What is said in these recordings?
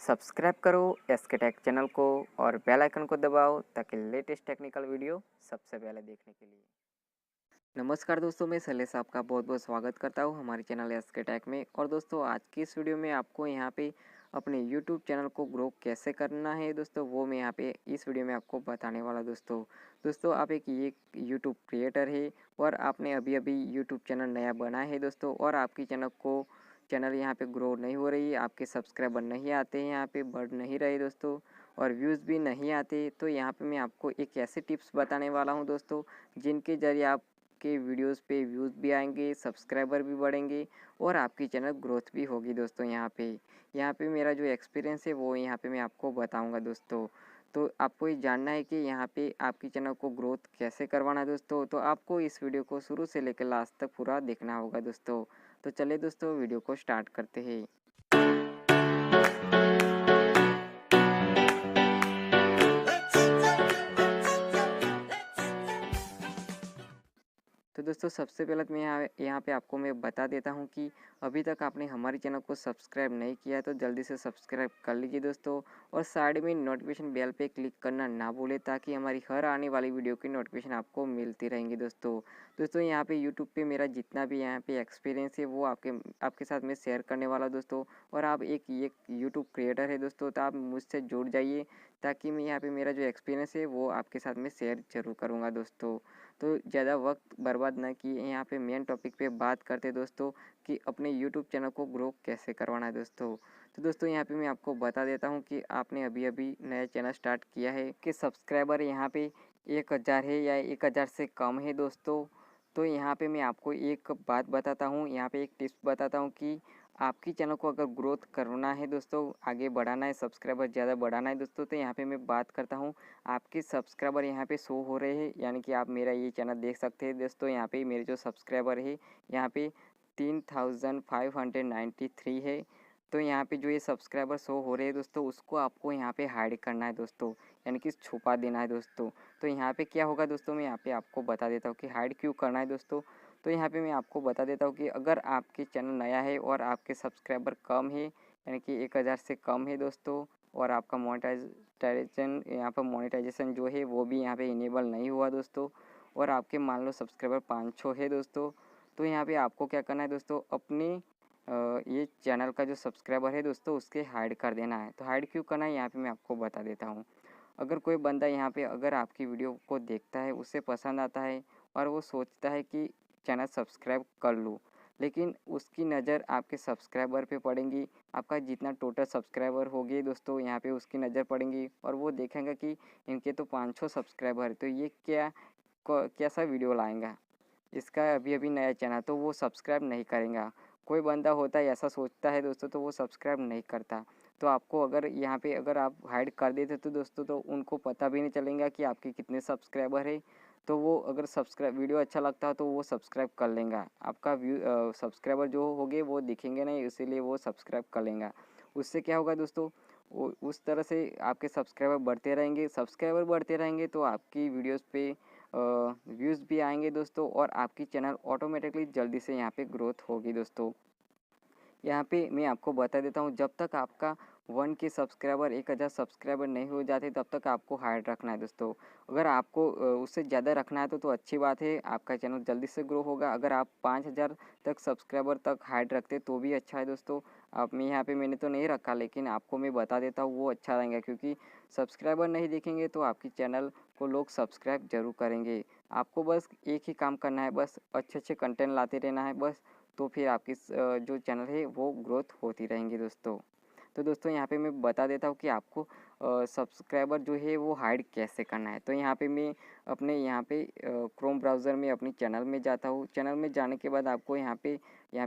Subscribe करो SK take channel को और बेल आइकन को दबाओ ताकि लेटेस्ट टेक्निकल वीडियो सबसे पहले देखने के लिए। नमस्कार दोस्तों, मैं शैलेश आपका बहुत बहुत स्वागत करता हूं हमारे चैनल एसके टेक में। और दोस्तों आज की इस वीडियो में आपको यहां पे अपने YouTube चैनल को ग्रो कैसे करना है दोस्तों, वो मैं यहां पे इस वीडियो में आपको बताने वाला। दोस्तों आप एक ये YouTube क्रिएटर है और आपने अभी अभी YouTube चैनल नया बनाया है दोस्तों, और आपकी चैनल यहाँ पे ग्रो नहीं हो रही, आपके सब्सक्राइबर नहीं आते हैं, यहाँ पे बढ़ नहीं रहे दोस्तों, और व्यूज़ भी नहीं आते। तो यहाँ पे मैं आपको एक ऐसे टिप्स बताने वाला हूँ दोस्तों, जिनके ज़रिए आपके वीडियोस पे व्यूज़ भी आएंगे, सब्सक्राइबर भी बढ़ेंगे और आपकी चैनल ग्रोथ भी होगी दोस्तों। यहाँ पे मेरा जो एक्सपीरियंस है वो यहाँ पे मैं आपको बताऊँगा दोस्तों। तो आपको ये जानना है कि यहाँ पे आपकी चैनल को ग्रोथ कैसे करवाना है दोस्तों, तो आपको इस वीडियो को शुरू से लेकर लास्ट तक पूरा देखना होगा दोस्तों। तो चलिए दोस्तों वीडियो को स्टार्ट करते हैं। तो दोस्तों सबसे पहले तो मैं यहाँ पे आपको मैं बता देता हूँ कि अभी तक आपने हमारे चैनल को सब्सक्राइब नहीं किया है तो जल्दी से सब्सक्राइब कर लीजिए दोस्तों, और साइड में नोटिफिकेशन बेल पे क्लिक करना ना भूलें ताकि हमारी हर आने वाली वीडियो की नोटिफिकेशन आपको मिलती रहेंगी दोस्तों यहाँ पे यूट्यूब पे मेरा जितना भी यहाँ पे एक्सपीरियंस है वो आपके साथ मैं शेयर करने वाला दोस्तों। और आप एक ये यूट्यूब क्रिएटर है दोस्तों, तो आप मुझसे जुड़ जाइए ताकि मैं यहाँ पे मेरा जो एक्सपीरियंस है वो आपके साथ मैं शेयर जरूर करूँगा दोस्तों। तो ज़्यादा वक्त बर्बाद ना किए यहाँ पे मेन टॉपिक पे बात करते दोस्तों कि अपने यूट्यूब चैनल को ग्रो कैसे करवाना है दोस्तों। तो दोस्तों यहाँ पे मैं आपको बता देता हूँ कि आपने अभी अभी नया चैनल स्टार्ट किया है कि सब्सक्राइबर यहाँ पे 1000 है या 1000 से कम है दोस्तों। तो यहाँ पे मैं आपको एक बात बताता हूँ, यहाँ पे एक टिप्स बताता हूँ कि आपकी चैनल को अगर ग्रोथ करना है दोस्तों, आगे बढ़ाना है, सब्सक्राइबर ज़्यादा बढ़ाना है दोस्तों, तो यहाँ पे मैं बात करता हूँ आपके सब्सक्राइबर यहाँ पे शो हो रहे हैं, यानी कि आप मेरा ये चैनल देख सकते हैं दोस्तों। यहाँ पे मेरे जो सब्सक्राइबर है यहाँ पे 3593 है। तो यहाँ पे जो ये सब्सक्राइबर शो हो रहे हैं दोस्तों, उसको आपको यहाँ पे हाइड करना है दोस्तों, यानी कि छुपा देना है दोस्तों। तो यहाँ पे क्या होगा दोस्तों, मैं यहाँ पे आपको बता देता हूँ कि हाइड क्यों करना है दोस्तों। तो यहाँ पे मैं आपको बता देता हूँ कि अगर आपके चैनल नया है और आपके सब्सक्राइबर कम है, यानी कि 1000 से कम है दोस्तों, और आपका मोनेटाइजेशन जो है वो भी यहाँ पे इनेबल नहीं हुआ दोस्तों, और आपके मान लो सब्सक्राइबर 500 है दोस्तों, तो यहाँ पे आपको क्या करना है दोस्तों, अपने ये चैनल का जो सब्सक्राइबर है दोस्तों उसके हाइड कर देना है। तो हाइड क्यों करना है यहाँ पे मैं आपको बता देता हूँ। अगर कोई बंदा यहाँ पे अगर आपकी वीडियो को देखता है, उसे पसंद आता है और वो सोचता है कि चैनल सब्सक्राइब कर लूँ, लेकिन उसकी नज़र आपके सब्सक्राइबर पे पड़ेंगी, आपका जितना टोटल सब्सक्राइबर होगी दोस्तों यहाँ पे उसकी नज़र पड़ेंगी, और वो देखेंगे कि इनके तो 500 सब्सक्राइबर है, तो ये कैसा वीडियो लाएंगा, इसका अभी अभी नया चैनल, तो वो सब्सक्राइब नहीं करेगा। कोई बंदा होता है ऐसा सोचता है दोस्तों, तो वो सब्सक्राइब नहीं करता। तो आपको अगर यहाँ पे अगर आप हाइड कर देते तो दोस्तों, तो उनको पता भी नहीं चलेगा कि आपके कितने सब्सक्राइबर है। तो वो अगर वीडियो अच्छा लगता है तो वो सब्सक्राइब कर लेगा, आपका सब्सक्राइबर जो होंगे वो दिखेंगे नहीं, इसीलिए वो सब्सक्राइब कर लेगा। उससे क्या होगा दोस्तों, वो उस तरह से आपके सब्सक्राइबर बढ़ते रहेंगे तो आपकी वीडियोस पे व्यूज़ भी आएंगे दोस्तों, और आपकी चैनल ऑटोमेटिकली जल्दी से यहाँ पे ग्रोथ होगी दोस्तों। यहाँ पे मैं आपको बता देता हूँ, जब तक आपका 1K सब्सक्राइबर 1000 सब्सक्राइबर नहीं हो जाते तब तक आपको हाइड रखना है दोस्तों। अगर आपको उससे ज़्यादा रखना है तो अच्छी बात है, आपका चैनल जल्दी से ग्रो होगा। अगर आप 5000 तक सब्सक्राइबर तक हाइड रखते तो भी अच्छा है दोस्तों। आप यहाँ पे मैंने तो नहीं रखा, लेकिन आपको मैं बता देता हूँ वो अच्छा रहेगा, क्योंकि सब्सक्राइबर नहीं दिखेंगे तो आपकी चैनल को लोग सब्सक्राइब ज़रूर करेंगे। आपको बस एक ही काम करना है, बस अच्छे कंटेंट लाते रहना है बस, तो फिर आपकी जो चैनल है वो ग्रोथ होती रहेंगी दोस्तों। तो दोस्तों यहाँ पे मैं बता देता हूँ कि आपको सब्सक्राइबर जो है वो हाइड कैसे करना है। तो यहाँ पे मैं अपने यहाँ पे क्रोम ब्राउज़र में अपनी चैनल में जाता हूँ। चैनल में जाने के बाद आपको यहाँ पे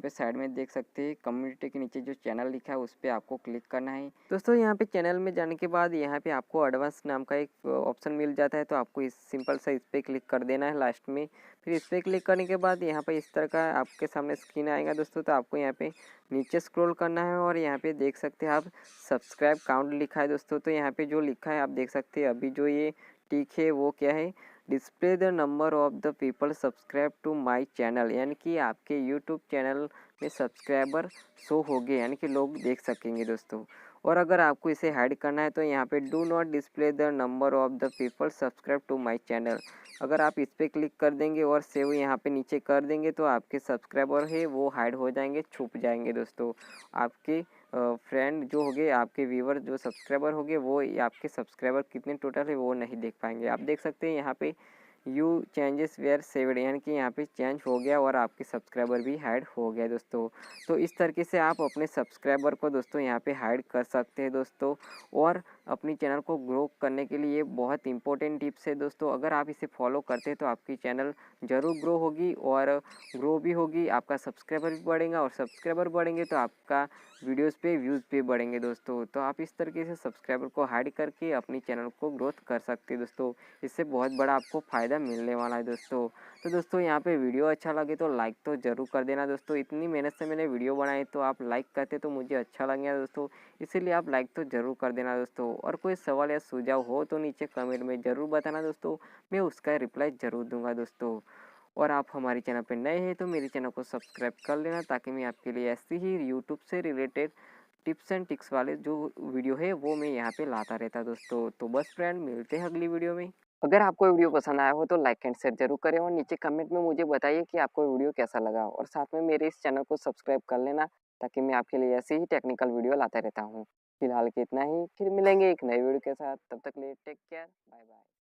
साइड में देख सकते हैं कम्युनिटी के नीचे जो चैनल लिखा है उस पर आपको क्लिक करना है दोस्तों। यहाँ पे चैनल में जाने के बाद यहाँ पे आपको एडवांस नाम का एक ऑप्शन मिल जाता है, तो आपको सिंपल सा इस पर क्लिक कर देना है लास्ट में। फिर इस पर क्लिक करने के बाद यहाँ पे इस तरह का आपके सामने स्क्रीन आएगा दोस्तों। तो आपको यहाँ पे नीचे स्क्रॉल करना है और यहाँ पे देख सकते हैं आप सब्सक्राइब काउंट लिखा है दोस्तों। तो यहाँ पे जो लिखा है आप देख सकते हैं, अभी जो ये टिक है वो क्या है, display the number of the people subscribe to my channel, यानी कि आपके यूट्यूब चैनल में सब्सक्राइबर शो हो गए, यानी कि लोग देख सकेंगे दोस्तों। और अगर आपको इसे हाइड करना है तो यहाँ पे do not display the number of the people subscribe to my channel, अगर आप इस पर क्लिक कर देंगे और सेव यहाँ पे नीचे कर देंगे तो आपके सब्सक्राइबर है वो हाइड हो जाएंगे, छुप जाएंगे दोस्तों। आपके फ्रेंड जो होंगे, आपके व्यूवर जो सब्सक्राइबर होंगे, वो आपके सब्सक्राइबर कितने टोटल है वो नहीं देख पाएंगे। आप देख सकते हैं यहाँ पे यू चेंजेस वेयर सेव्ड, यानी कि यहाँ पे चेंज हो गया और आपके सब्सक्राइबर भी हाइड हो गया दोस्तों। तो इस तरीके से आप अपने सब्सक्राइबर को दोस्तों यहाँ पे हाइड कर सकते हैं दोस्तों। और अपनी चैनल को ग्रो करने के लिए बहुत इंपॉर्टेंट टिप्स है दोस्तों, अगर आप इसे फॉलो करते हैं तो आपकी चैनल ज़रूर ग्रो होगी और ग्रो भी होगी, आपका सब्सक्राइबर भी बढ़ेगा और सब्सक्राइबर बढ़ेंगे तो आपका वीडियोस पे व्यूज़ भी बढ़ेंगे दोस्तों। तो आप इस तरीके से सब्सक्राइबर को हाइड करके अपनी चैनल को ग्रोथ कर सकते हैं दोस्तों, इससे बहुत बड़ा आपको फ़ायदा मिलने वाला है दोस्तों। तो दोस्तों यहाँ पे वीडियो अच्छा लगे तो लाइक तो ज़रूर कर देना दोस्तों, इतनी मेहनत से मैंने वीडियो बनाई तो आप लाइक करते तो मुझे अच्छा लगेगा दोस्तों, इसीलिए आप लाइक तो ज़रूर कर देना दोस्तों। और कोई सवाल या सुझाव हो तो नीचे कमेंट में ज़रूर बताना दोस्तों, मैं उसका रिप्लाई ज़रूर दूंगा दोस्तों। और आप हमारे चैनल पर नए हैं तो मेरे चैनल को सब्सक्राइब कर लेना, ताकि मैं आपके लिए ऐसी ही यूट्यूब से रिलेटेड टिप्स एंड ट्रिक्स वाले जो वीडियो है वो मैं यहाँ पे लाता रहता दोस्तों। तो बस फ्रेंड, मिलते हैं अगली वीडियो में। अगर आपको वीडियो पसंद आया हो तो लाइक एंड शेयर जरूर करें और नीचे कमेंट में मुझे बताइए कि आपको वीडियो कैसा लगा, और साथ में मेरे इस चैनल को सब्सक्राइब कर लेना, ताकि मैं आपके लिए ऐसे ही टेक्निकल वीडियो लाता रहता हूँ। फिलहाल के इतना ही, फिर मिलेंगे एक नई वीडियो के साथ, तब तक लिए टेक केयर, बाय बाय।